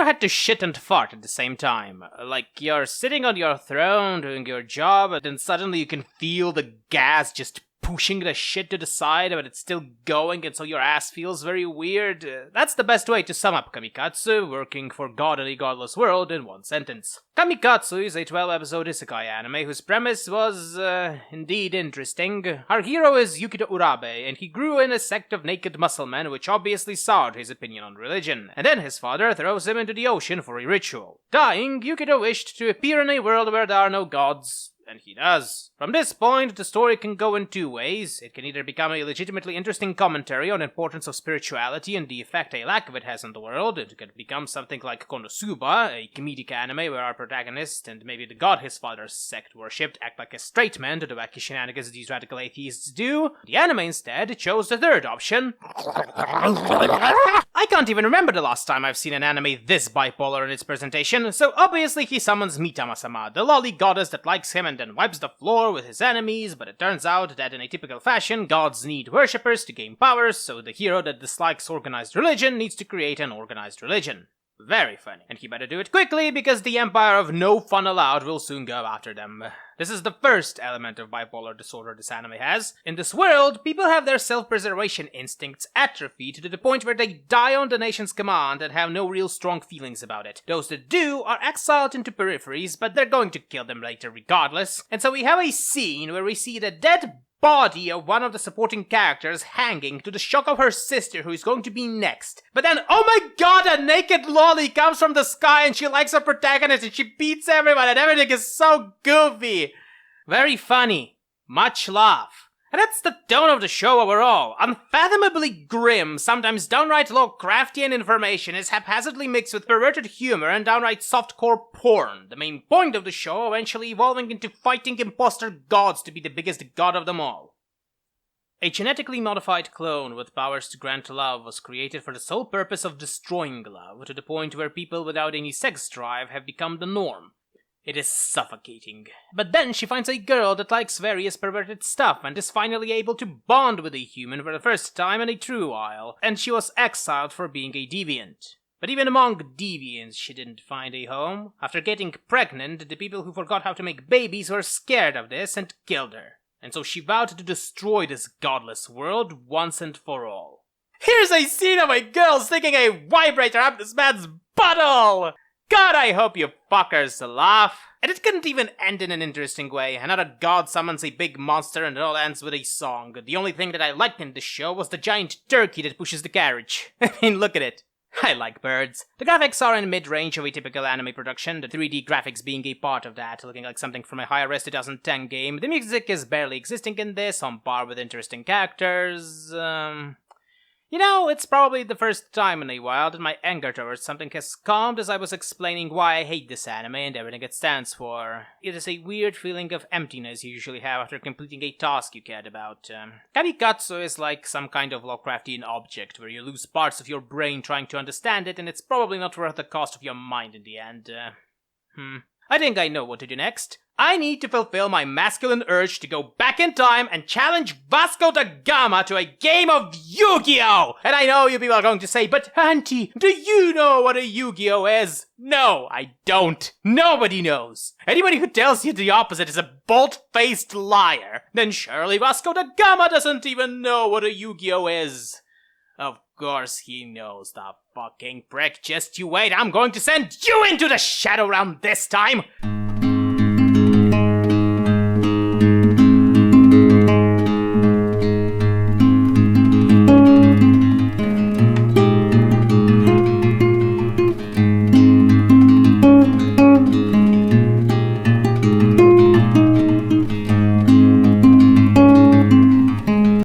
ever had to shit and fart at the same time? Like, you're sitting on your throne doing your job, and then suddenly you can feel the gas just pushing the shit to the side, but it's still going, and so your ass feels very weird. That's the best way to sum up KamiKatsu, working for God in a godless world, in one sentence. KamiKatsu is a 12-episode isekai anime whose premise was, indeed interesting. Our hero is Yukito Urabe, and he grew in a sect of naked muscle men which obviously soured his opinion on religion. And then his father throws him into the ocean for a ritual. Dying, Yukito wished to appear in a world where there are no gods. And he does. From this point, the story can go in two ways. It can either become a legitimately interesting commentary on the importance of spirituality and the effect a lack of it has on the world. It could become something like Konosuba, a comedic anime where our protagonist, and maybe the god his father's sect worshipped, act like a straight man to the wacky shenanigans these radical atheists do. The anime instead chose the third option. I can't even remember the last time I've seen an anime this bipolar in its presentation, so obviously he summons Mitama-sama, the lolly goddess that likes him and then wipes the floor with his enemies, but it turns out that in a typical fashion, gods need worshippers to gain powers, so the hero that dislikes organized religion needs to create an organized religion. Very funny. And he better do it quickly, because the empire of no fun allowed will soon go after them. This is the first element of bipolar disorder this anime has. In this world, people have their self-preservation instincts atrophied to the point where they die on the nation's command and have no real strong feelings about it. Those that do are exiled into peripheries, but they're going to kill them later regardless. And so we have a scene where we see the dead body of one of the supporting characters hanging to the shock of her sister who is going to be next. But then, oh my god, a naked lolly comes from the sky and she likes her protagonist and she beats everyone and everything is so goofy. Very funny. Much laugh. And that's the tone of the show overall. Unfathomably grim, sometimes downright Lovecraftian information is haphazardly mixed with perverted humor and downright softcore porn. The main point of the show eventually evolving into fighting imposter gods to be the biggest god of them all. A genetically modified clone with powers to grant love was created for the sole purpose of destroying love, to the point where people without any sex drive have become the norm. It is suffocating. But then she finds a girl that likes various perverted stuff and is finally able to bond with a human for the first time in a true while, and she was exiled for being a deviant. But even among deviants, she didn't find a home. After getting pregnant, the people who forgot how to make babies were scared of this and killed her. And so she vowed to destroy this godless world once and for all. Here's a scene of a girl sticking a vibrator up this man's butthole! God, I hope you fuckers laugh. And it couldn't even end in an interesting way. Another god summons a big monster and it all ends with a song. The only thing that I liked in this show was the giant turkey that pushes the carriage. I mean, look at it. I like birds. The graphics are in mid-range of a typical anime production, the 3D graphics being a part of that, looking like something from a higher-res 2010 game. The music is barely existing in this, on par with interesting characters. You know, it's probably the first time in a while that my anger towards something has calmed as I was explaining why I hate this anime and everything it stands for. It is a weird feeling of emptiness you usually have after completing a task you cared about. KamiKatsu is like some kind of Lovecraftian object where you lose parts of your brain trying to understand it, and it's probably not worth the cost of your mind in the end. I think I know what to do next. I need to fulfill my masculine urge to go back in time and challenge Vasco da Gama to a game of Yu-Gi-Oh! And I know you people are going to say, but Auntie, do you know what a Yu-Gi-Oh is? No, I don't. Nobody knows. Anybody who tells you the opposite is a bold-faced liar. Then surely Vasco da Gama doesn't even know what a Yu-Gi-Oh is. Of course he knows, the fucking prick. Just you wait, I'm going to send you into the Shadow Realm this time!